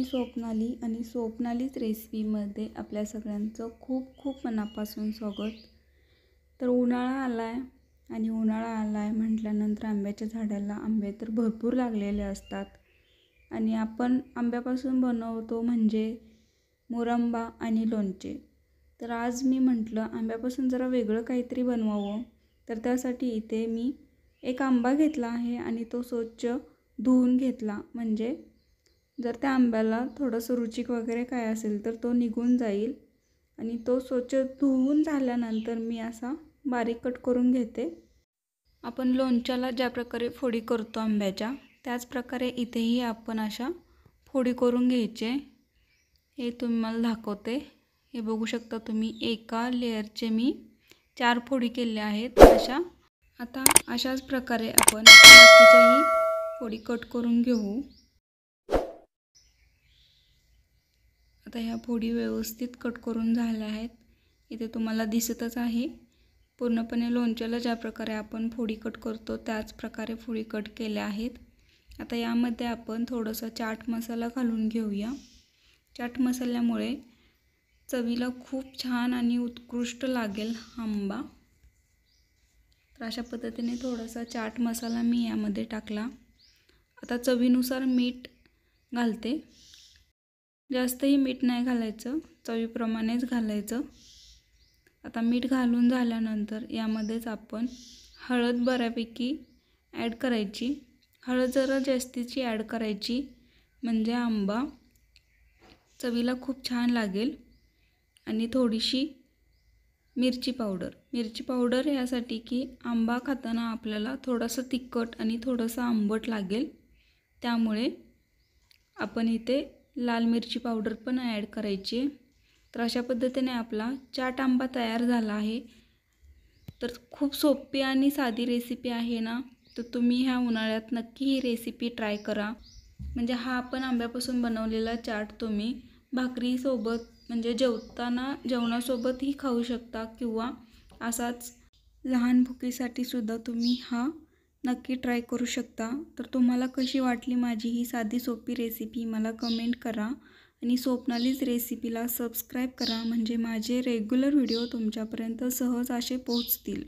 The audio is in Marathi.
स्वप्नाली आणि स्वप्नालीच रेसिपीमध्ये आपल्या सगळ्यांचं खूप खूप मनापासून स्वागत। तर उन्हाळा आला आहे आणि उन्हाळा आला आहे म्हटल्यानंतर आंब्याच्या झाडाला आंबे तर भरपूर लागलेले असतात आणि आपण आंब्यापासून बनवतो म्हणजे मुरंबा आणि लोणचे। तर आज मी म्हटलं आंब्यापासून जरा वेगळं काहीतरी बनवावं। तर त्यासाठी इथे मी एक आंबा घेतला आहे आणि तो स्वच्छ धुवून घेतला, म्हणजे जर त्या आंब्याला थोडंसं रुचिक वगैरे काय असेल तर तो निघून जाईल। आणि तो स्वच्छ धुवून झाल्यानंतर मी असा बारीक कट करून घेते। आपण लोणच्याला ज्या प्रकारे फोडी करतो आंब्याच्या, त्याच प्रकारे इथेही आपण अशा फोडी करून घ्यायचे। हे तुम्हाला दाखवते, हे बघू शकता तुम्ही, एका लेयरचे मी 4 फोडी केल्या आहेत अशा। आता अशाच प्रकारे आपण बाकीच्याही फोडी कट करून घेऊ। आता ह्या फोडी व्यवस्थित कट करून झाल्या आहेत, इथे तुम्हाला दिसतच आहे। पूर्णपणे लोणच्याला ज्या प्रकारे आपण फोडी कट करतो त्याच प्रकारे फोडी कट केल्या आहेत। आता यामध्ये आपण थोडासा चाट मसाला घालून घेऊया। चाट मसाल्यामुळे चवीला खूप छान आणि उत्कृष्ट लागेल आंबा। तर अशा पद्धतीने थोडासा चाट मसाला मी यामध्ये टाकला। आता चवीनुसार मीठ घालते, जास्तही मीठ नाही घालायचं, चवीप्रमाणेच घालायचं। आता मीठ घालून झाल्यानंतर यामध्येच आपण हळद बऱ्यापैकी ॲड करायची। हळद जरा जास्तीची ॲड करायची, म्हणजे आंबा चवीला खूप छान लागेल। आणि थोडीशी मिरची पावडर यासाठी की आंबा खाताना आपल्याला थोडंसं तिखट आणि थोडंसं आंबट लागेल, त्यामुळे आपण इथे लाल मिरची पावडर पण ॲड करायची। तर अशा पद्धतीने आपला चाट आंबा तयार झाला आहे। तर खूप सोपी आणि साधी रेसिपी आहे ना, तर तुम्ही ह्या उन्हाळ्यात नक्की ही रेसिपी ट्राय करा। म्हणजे हा आपण आंब्यापासून बनवलेला चाट तुम्ही भाकरीसोबत, म्हणजे जेवणासोबतही खाऊ शकता, किंवा असाच लहान भुकेसाठी सुद्धा तुम्ही हा नक्की ट्राय करू शकता। तर तुम्हाला कशी वाटली माझी ही साधी सोपी रेसिपी मला कमेंट करा आणि स्वप्नालीज रेसिपीला सबस्क्राईब करा, म्हणजे माझे रेग्युलर व्हिडिओ तुमच्यापर्यंत सहज असे पोहोचतील।